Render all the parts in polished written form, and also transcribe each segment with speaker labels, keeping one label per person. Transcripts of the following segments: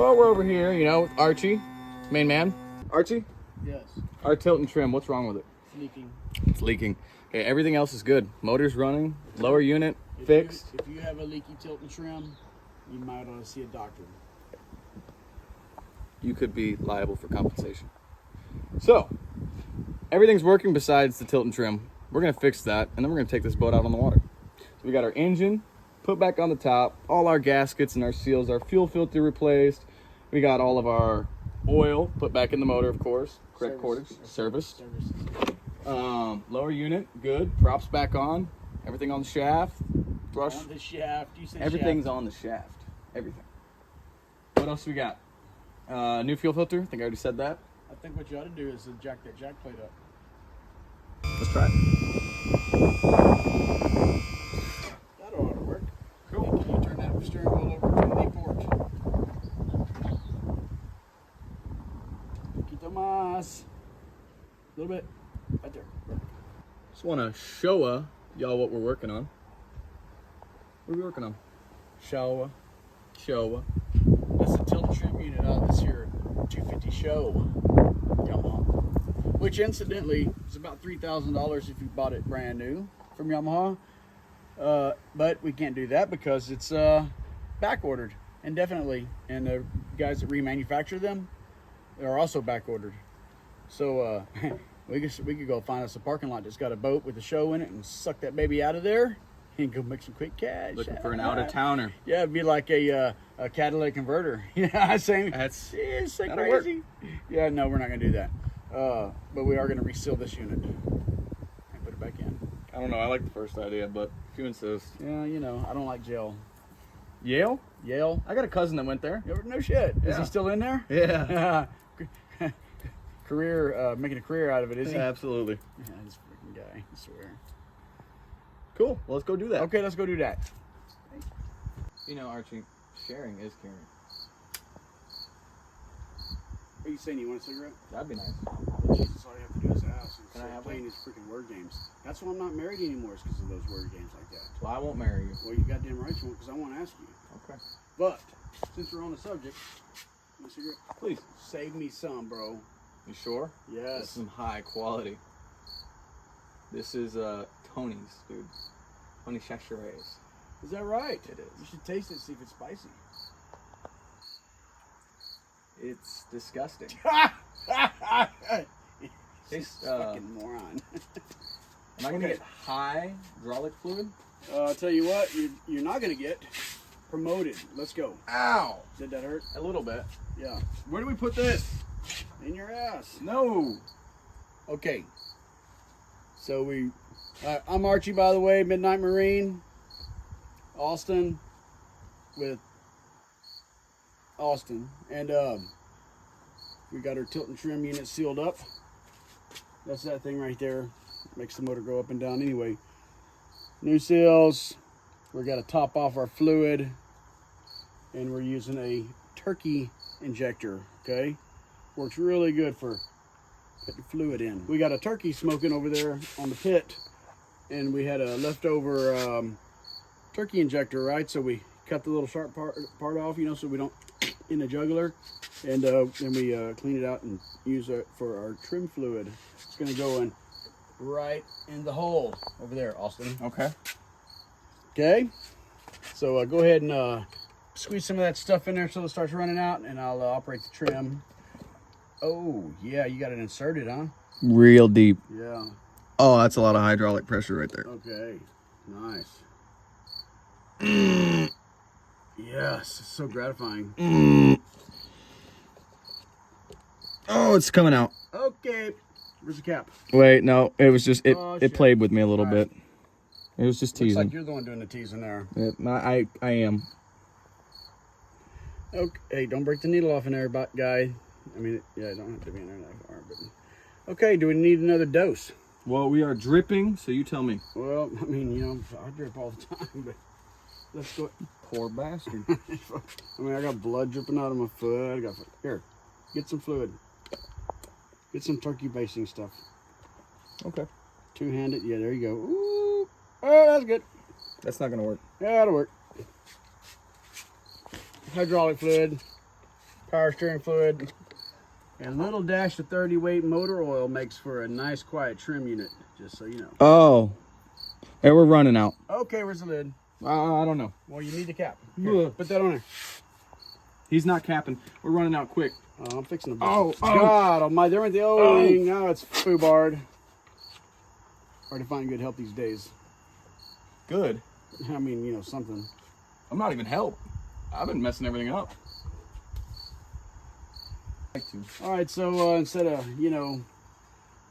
Speaker 1: Well, we're over here, you know, with Archie, main man. Archie,
Speaker 2: Yes.
Speaker 1: our tilt and trim, what's wrong with it?
Speaker 2: It's leaking.
Speaker 1: It's leaking. Okay, everything else is good. Motor's running, lower unit fixed.
Speaker 2: If you have a leaky tilt and trim, you might want to see a doctor.
Speaker 1: You could be liable for compensation. So, everything's working besides the tilt and trim. We're gonna fix that, and then we're gonna take this boat out on the water. So we got our engine put back on the top, all our gaskets and our seals, our fuel filter replaced. We got all of our oil put back in the motor, of course. Correct cordage, serviced. Lower unit, good. Props back on. Everything on the shaft. Brush.
Speaker 2: On the shaft. You said
Speaker 1: Everything's
Speaker 2: shaft.
Speaker 1: on the shaft. Everything. What else we got? New fuel filter. I think I already said that.
Speaker 2: I think what you ought to do is jack that jack plate up.
Speaker 1: Let's try it.
Speaker 2: That ought to work.
Speaker 1: Cool.
Speaker 2: Hey, can you turn that steering wheel over to the port? Poquito más. A little bit. Right there. Perfect.
Speaker 1: Just want to show y'all what we're working on. What are we working on? Showa.
Speaker 2: That's the tilt and trim unit out of this here 250 show Yamaha. Which incidentally is about $3,000 if you bought it brand new from Yamaha. But we can't do that because it's back ordered indefinitely. And the guys that remanufacture them are also back ordered. So we could go find us a parking lot that's got a boat with a show in it and suck that baby out of there and go make some quick cash.
Speaker 1: Looking for an out-of-towner.
Speaker 2: Yeah, it'd be like a catalytic converter. Yeah, same.
Speaker 1: That's
Speaker 2: It's so
Speaker 1: that'll
Speaker 2: crazy. Yeah, no, we're not gonna do that. But we are gonna reseal this unit and put it back in.
Speaker 1: I don't know. I like the first idea, but if you insist.
Speaker 2: Yeah, you know, I don't like jail.
Speaker 1: Yale?
Speaker 2: Yale?
Speaker 1: I got a cousin that went there.
Speaker 2: No shit. Is
Speaker 1: Yeah.
Speaker 2: he still in there?
Speaker 1: Yeah.
Speaker 2: Making a career out of it, is he?
Speaker 1: Absolutely.
Speaker 2: Yeah, this freaking guy, I swear.
Speaker 1: Cool. Well, let's go do that.
Speaker 2: Okay, let's go do that.
Speaker 1: You know, Archie, sharing is caring.
Speaker 2: What are you saying? You want a cigarette?
Speaker 1: That'd be nice.
Speaker 2: Jesus, all you have to do is ask.
Speaker 1: Can I have
Speaker 2: playing these freaking word games. That's why I'm not married anymore, is because of those word games like that.
Speaker 1: Well, I won't marry you.
Speaker 2: Well, you goddamn right you won't, because I want to ask you.
Speaker 1: Okay.
Speaker 2: But, since we're on the subject, you want a cigarette?
Speaker 1: Please.
Speaker 2: Save me some, bro.
Speaker 1: You sure? This is
Speaker 2: Yes.
Speaker 1: some high quality. This is Tony's, dude. Tony Chachere's.
Speaker 2: Is that right?
Speaker 1: It is.
Speaker 2: You should taste it, see if it's spicy.
Speaker 1: It's disgusting.
Speaker 2: This
Speaker 1: Tastes,
Speaker 2: fucking moron.
Speaker 1: Am I gonna
Speaker 2: Okay.
Speaker 1: get high hydraulic fluid?
Speaker 2: I'll tell you what, you're not going to get promoted. Let's go.
Speaker 1: Ow!
Speaker 2: Did that hurt?
Speaker 1: A little bit.
Speaker 2: Yeah.
Speaker 1: Where do we put this?
Speaker 2: In your ass.
Speaker 1: No.
Speaker 2: Okay. So I'm Archie, by the way, Midnight Marine, Austin, with Austin, and we got our tilt and trim unit sealed up. That's that thing right there. Makes the motor go up and down anyway. New seals. We got to top off our fluid, and we're using a turkey injector. Okay, works really good for put the fluid in. We got a turkey smoking over there on the pit, and we had a leftover turkey injector, right? So we cut the little sharp part off, you know, so we don't in the jugular, and then we clean it out and use it for our trim fluid. It's gonna go in right in the hole over there, Austin.
Speaker 1: Okay.
Speaker 2: Okay, so go ahead and squeeze some of that stuff in there so it starts running out, and I'll operate the trim. Oh, yeah, you got it inserted, huh?
Speaker 1: Real deep.
Speaker 2: Yeah.
Speaker 1: Oh, that's a lot of hydraulic pressure right there.
Speaker 2: Okay, nice. Yes, it's so gratifying.
Speaker 1: Oh, it's coming out.
Speaker 2: Okay, where's the cap?
Speaker 1: Wait, no, it was just it.
Speaker 2: Oh,
Speaker 1: it
Speaker 2: shit.
Speaker 1: played with me a little
Speaker 2: All right.
Speaker 1: bit. It was just
Speaker 2: Looks
Speaker 1: teasing.
Speaker 2: like you're the one doing the teasing there.
Speaker 1: I am.
Speaker 2: Okay, don't break the needle off in there, guy. I mean, yeah, it don't have to be in there that far, but... Okay, do we need another dose?
Speaker 1: Well, we are dripping, so you tell me.
Speaker 2: Well, I mean, you know, I drip all the time, but let's go.
Speaker 1: Poor bastard.
Speaker 2: I mean, I got blood dripping out of my foot. Here, get some fluid. Get some turkey basting stuff.
Speaker 1: Okay.
Speaker 2: Two-handed. Yeah, there you go. Ooh. Oh, that's good.
Speaker 1: That's not gonna work.
Speaker 2: Yeah, that'll work. Hydraulic fluid. power steering fluid, and a little dash of 30 weight motor oil makes for a nice quiet trim unit, just so you know.
Speaker 1: Oh. Hey, we're running out.
Speaker 2: Okay, where's the lid?
Speaker 1: I don't know.
Speaker 2: Well, you need the cap. Here, put that on there.
Speaker 1: He's not capping. We're running out quick.
Speaker 2: Oh, I'm fixing the
Speaker 1: Oh,
Speaker 2: God almighty, there went the O-ring. Now it's foobarred. Hard to find good help these days.
Speaker 1: Good.
Speaker 2: I mean, you know, something.
Speaker 1: I'm not even help. I've been messing everything up.
Speaker 2: All right, so instead of, you know,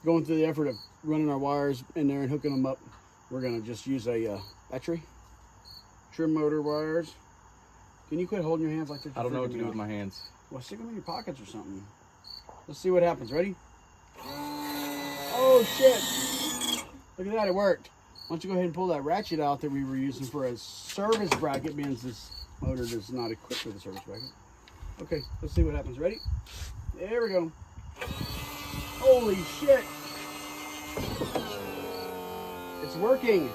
Speaker 2: going through the effort of running our wires in there and hooking them up, we're going to just use a battery. Trim motor wires. Can you quit holding your hands like this?
Speaker 1: I don't know what to do with my hands.
Speaker 2: Well, stick them in your pockets or something. Let's see what happens. Ready? Oh, shit. Look at that. It worked. Why don't you go ahead and pull that ratchet out that we were using for a service bracket, being this motor is not equipped with a service bracket. Okay, let's see what happens. Ready? There we go. Holy shit. It's working.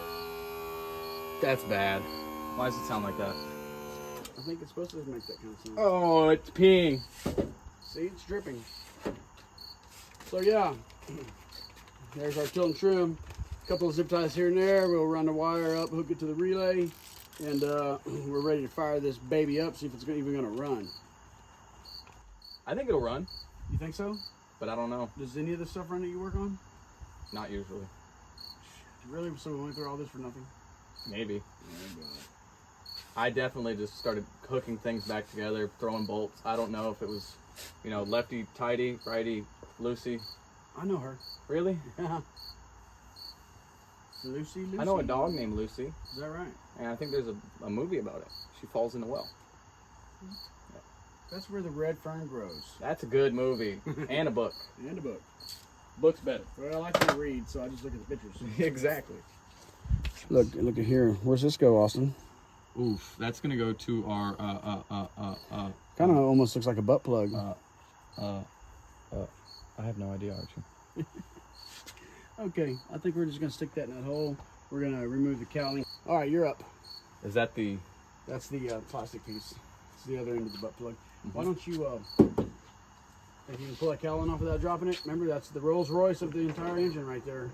Speaker 1: That's bad. Why does it sound like that?
Speaker 2: I think it's supposed to make that kind of sound.
Speaker 1: Oh, it's peeing.
Speaker 2: See, it's dripping. So yeah, there's our tilt and trim. A couple of zip ties here and there. We'll run the wire up, hook it to the relay, and we're ready to fire this baby up, see if it's even gonna run.
Speaker 1: I think it'll run,
Speaker 2: You think so?
Speaker 1: but I don't know.
Speaker 2: Does any of the stuff run that you work on?
Speaker 1: Not usually.
Speaker 2: Really? So we went through all this for nothing?
Speaker 1: Maybe. I definitely just started hooking things back together, throwing bolts. I don't know if it was, you know, lefty tighty, righty loosey.
Speaker 2: I know her.
Speaker 1: Really?
Speaker 2: Lucy?
Speaker 1: I know a dog named Lucy,
Speaker 2: Is that right?
Speaker 1: and I think there's a movie about it. She falls in a well.
Speaker 2: That's where the red fern grows.
Speaker 1: That's a good movie and a book.
Speaker 2: And a book.
Speaker 1: Book's better.
Speaker 2: Well, I like to read, so I just look at the pictures.
Speaker 1: Exactly.
Speaker 2: Look at here. Where's this go, Austin?
Speaker 1: Oof, that's gonna go to our
Speaker 2: Kind of almost looks like a butt plug.
Speaker 1: I have no idea, Archie.
Speaker 2: Okay, I think we're just gonna stick that in that hole. We're gonna remove the cowling. All right, you're up.
Speaker 1: Is that the?
Speaker 2: That's the plastic piece. It's the other end of the butt plug. Why don't you, if you can pull that cowling off without dropping it, remember that's the Rolls Royce of the entire engine right there.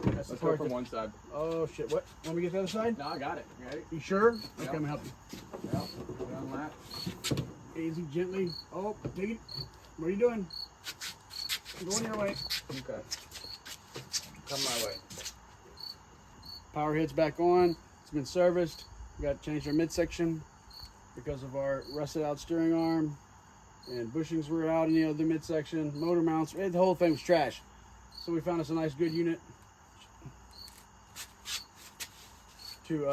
Speaker 2: That's the
Speaker 1: Let's go
Speaker 2: part
Speaker 1: from
Speaker 2: that,
Speaker 1: one side.
Speaker 2: oh shit, what? Want me to get the other side?
Speaker 1: No, I got it. You got it?
Speaker 2: You sure?
Speaker 1: Yep.
Speaker 2: Okay, I'm gonna help you.
Speaker 1: Yeah. Put it on that.
Speaker 2: Easy, gently. Oh, take it. What are you doing? Going your way.
Speaker 1: Okay. Come my way.
Speaker 2: Power head's back on. It's been serviced. We got to change our midsection because of our rusted out steering arm. And bushings were out in the other midsection. Motor mounts. The whole thing was trash. So we found us a nice good unit to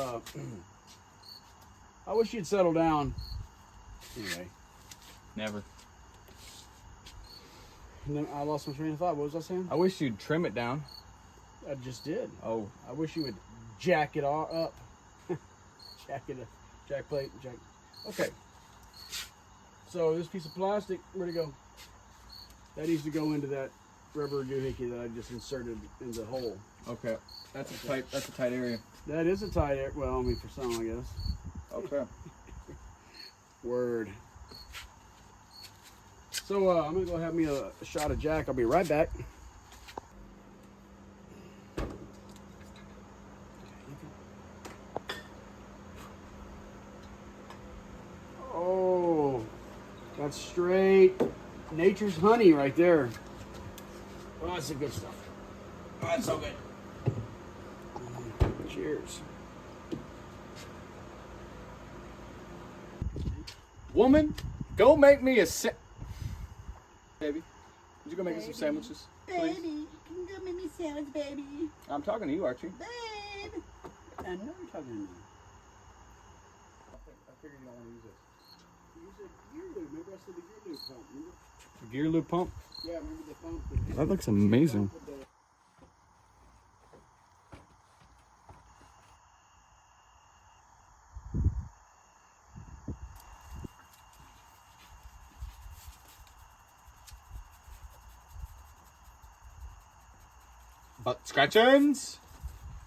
Speaker 2: I wish you'd settle down. Anyway.
Speaker 1: Never.
Speaker 2: And then I lost my train of thought. What was I saying?
Speaker 1: I wish you'd trim it down.
Speaker 2: I just did.
Speaker 1: Oh,
Speaker 2: I wish you would jack it all up. Jack it up. Jack plate. Jack. Okay. So this piece of plastic, where'd it go? That needs to go into that rubber doohickey that I just inserted in the hole.
Speaker 1: okay. That's a tight. That's a tight area.
Speaker 2: That is a tight air. Well, I mean for some, I guess.
Speaker 1: Okay.
Speaker 2: Word. So I'm gonna go have me a shot of Jack. I'll be right back. Oh, that's straight nature's honey right there. Oh, that's the good stuff. Oh, that's so good. Cheers.
Speaker 1: Woman, go make me a Baby, would you go make us some sandwiches, please?
Speaker 3: Baby, can you go make me a sandwich, baby?
Speaker 1: I'm talking to you, Archie.
Speaker 3: Babe!
Speaker 2: I know you're talking to me.
Speaker 1: I figured you don't want to use this.
Speaker 2: Use a gear lube. Remember I said the gear lube pump. Remember?
Speaker 1: Gear lube pump.
Speaker 2: Yeah, remember the pump.
Speaker 1: That looks amazing. Butt scratchings.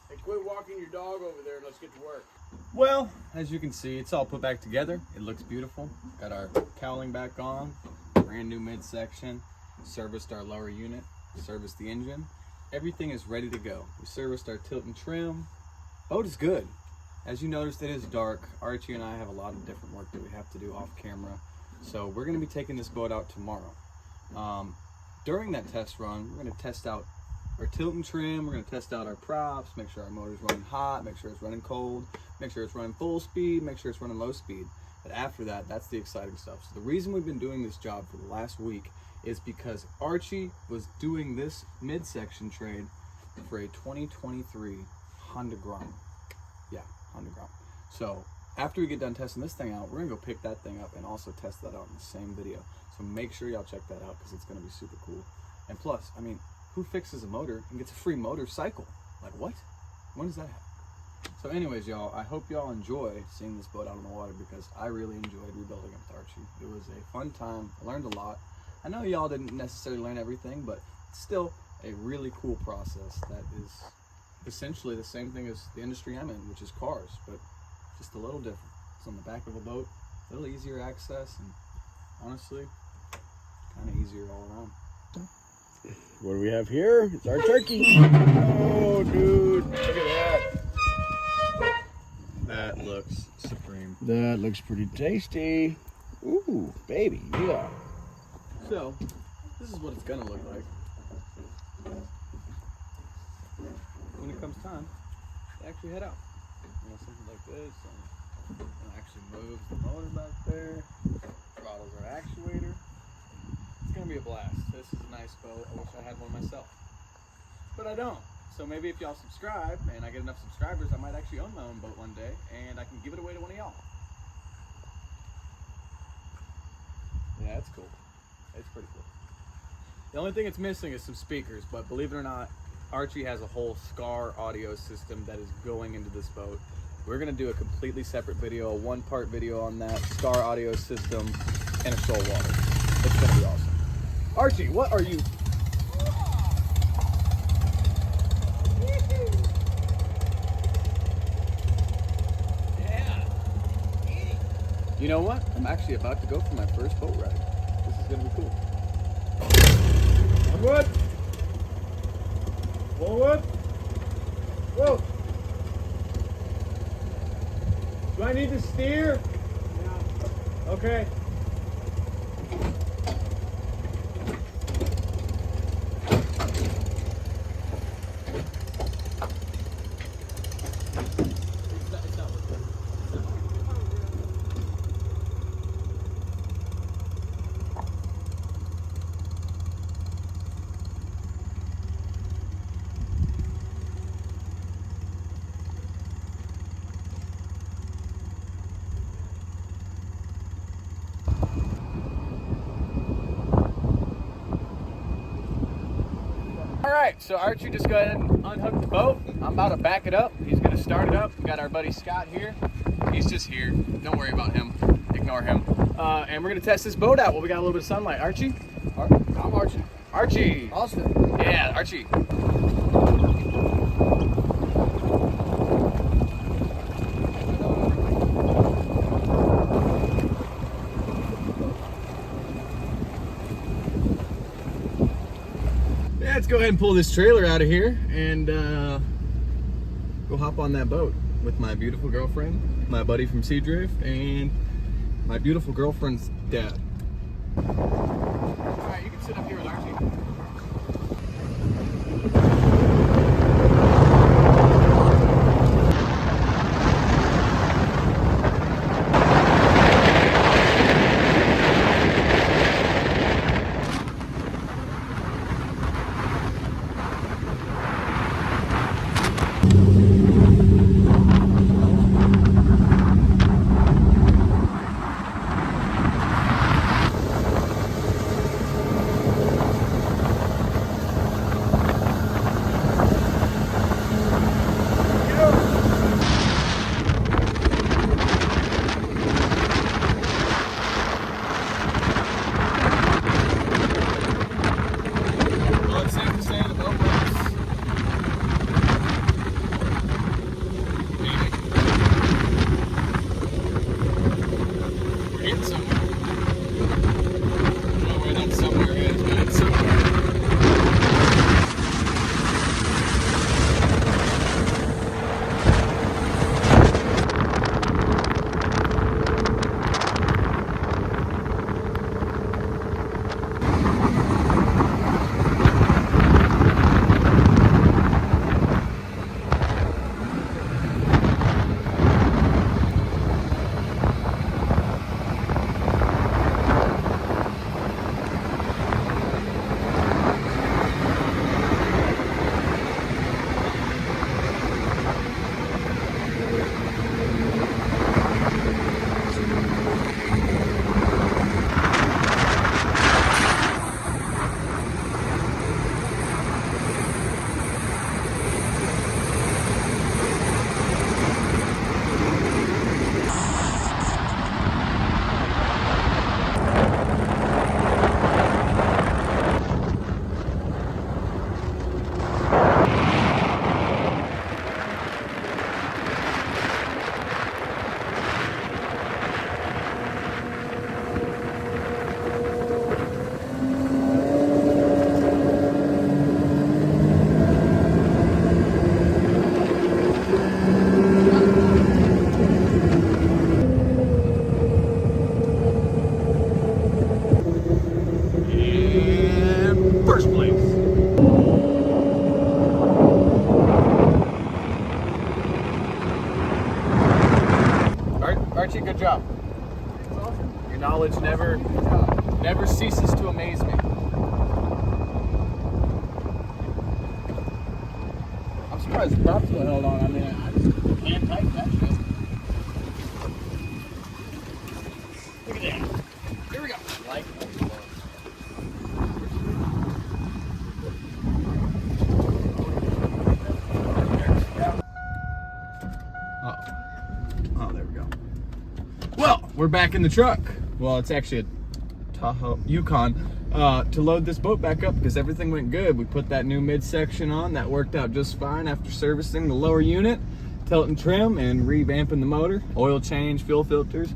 Speaker 2: Hey, quit walking your dog over there and let's get to work.
Speaker 1: Well, as you can see, it's all put back together. It looks beautiful. Got our cowling back on, brand new midsection, serviced our lower unit, serviced the engine. Everything is ready to go. We serviced our tilt and trim. Boat is good. As you noticed, it is dark. Archie and I have a lot of different work that we have to do off camera. So we're gonna be taking this boat out tomorrow. During that test run, we're gonna test out our tilt and trim, we're gonna test out our props, make sure our motor's running hot, make sure it's running cold, make sure it's running full speed, make sure it's running low speed. But after that, that's the exciting stuff. So the reason we've been doing this job for the last week is because Archie was doing this midsection trade for a 2023 Honda Grom. Yeah, Honda Grom. So after we get done testing this thing out, we're gonna go pick that thing up and also test that out in the same video. So make sure y'all check that out because it's gonna be super cool. And plus, I mean, who fixes a motor and gets a free motor cycle? Like what? When does that happen? So anyways, y'all, I hope y'all enjoy seeing this boat out on the water because I really enjoyed rebuilding it with Archie. It was a fun time. I learned a lot. I know y'all didn't necessarily learn everything, but it's still a really cool process that is essentially the same thing as the industry I'm in, which is cars, but just a little different. It's on the back of a boat, a little easier access, and honestly, kind of easier all around.
Speaker 2: What do we have here? It's our turkey. Oh, dude, look at that.
Speaker 1: That looks supreme.
Speaker 2: That looks pretty tasty. Ooh, baby, yeah.
Speaker 1: So, this is what it's gonna look like when it comes time to actually head out. You know, something like this, and actually moves the motor back there, throttles our actuator. It's gonna be a blast. This is a nice boat. I wish I had one myself, but I don't. So maybe if y'all subscribe and I get enough subscribers, I might actually own my own boat one day, and I can give it away to one of y'all. Yeah, it's cool. It's pretty cool. The only thing it's missing is some speakers, but believe it or not, Archie has a whole Scar audio system that is going into this boat. We're gonna do a completely separate video, a one-part video on that Scar audio system and a shoal water. It's gonna be awesome. Archie, what are you? You know what? I'm actually about to go for my first boat ride. This is gonna be cool.
Speaker 2: Onward. Forward. Whoa. Do I need to steer? Yeah. Okay.
Speaker 1: Alright, so Archie just go ahead and unhook the boat. I'm about to back it up. He's gonna start it up. We got our buddy Scott here. He's just here. Don't worry about him. Ignore him. And we're gonna test this boat out while we got a little bit of sunlight. Archie?
Speaker 2: I'm Archie.
Speaker 1: Archie!
Speaker 2: Austin.
Speaker 1: Yeah, Archie. Yeah, let's go ahead and pull this trailer out of here and go hop on that boat with my beautiful girlfriend, my buddy from Seadrift, and my beautiful girlfriend's dad. Alright, you can sit up here with Archie. Archie, good job. Your knowledge never ceases to amaze me. I'm surprised the prop still held on. I mean, I just can't tighten that shit. Look at that. Here we go. Like Oh, there we go. Well, we're back in the truck. Well, it's actually a Tahoe Yukon to load this boat back up because everything went good. We put that new midsection on. That worked out just fine after servicing the lower unit, Tilton trim, and revamping the motor. Oil change, fuel filters,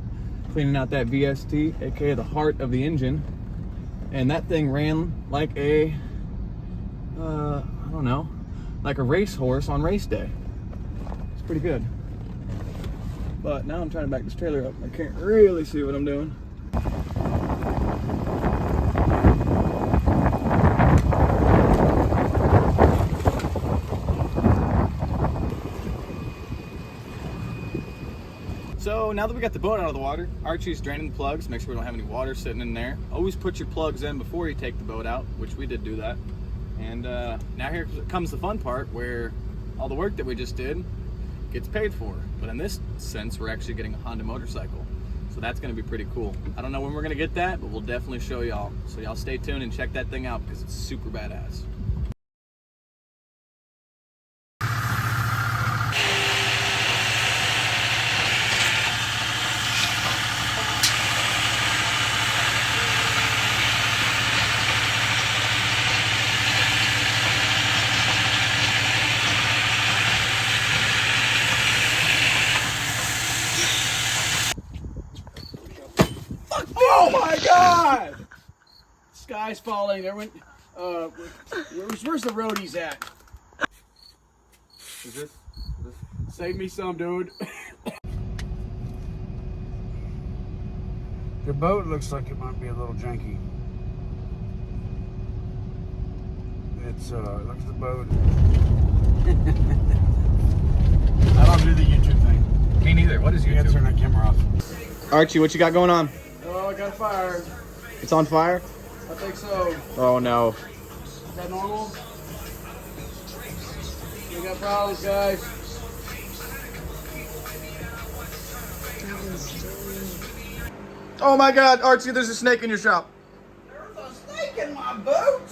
Speaker 1: cleaning out that VST, aka the heart of the engine. And that thing ran like a, I don't know, like a racehorse on race day. It's pretty good. But now I'm trying to back this trailer up. I can't really see what I'm doing. So now that we got the boat out of the water, Archie's draining the plugs, make sure we don't have any water sitting in there. Always put your plugs in before you take the boat out, which we did do that. And now here comes the fun part where all the work that we just did gets paid for. But in this sense, we're actually getting a Honda motorcycle. So that's gonna be pretty cool. I don't know when we're gonna get that, but we'll definitely show y'all. So y'all stay tuned and check that thing out because it's super badass.
Speaker 2: Oh my God! Sky's falling. There went. Where's the roadies at?
Speaker 1: Is this?
Speaker 2: Save me some, dude. The boat looks like it might be a little janky. It's look at the boat. I don't do the YouTube thing.
Speaker 1: Me neither. What is
Speaker 2: You gotta turn
Speaker 1: YouTube?
Speaker 2: that camera off.
Speaker 1: Archie, what you got going on?
Speaker 2: Oh, I got fired.
Speaker 1: It's on fire?
Speaker 2: I think so.
Speaker 1: Oh no.
Speaker 2: Is that normal? We got problems, guys.
Speaker 1: Oh my God, Archie, there's a snake in your shop.
Speaker 2: There's a snake in my boat.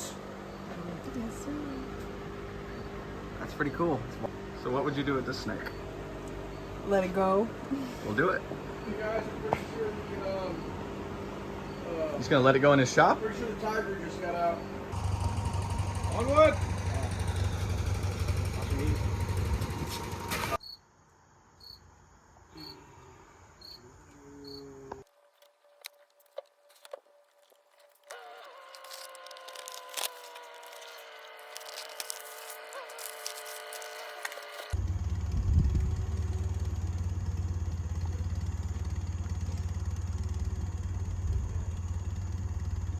Speaker 1: That's pretty cool. So what would you do with this snake?
Speaker 4: Let it go.
Speaker 1: We'll do it.
Speaker 2: You guys, I'm pretty sure we can,
Speaker 1: He's gonna let it go in his shop?
Speaker 2: pretty sure the tiger just got out. Onward!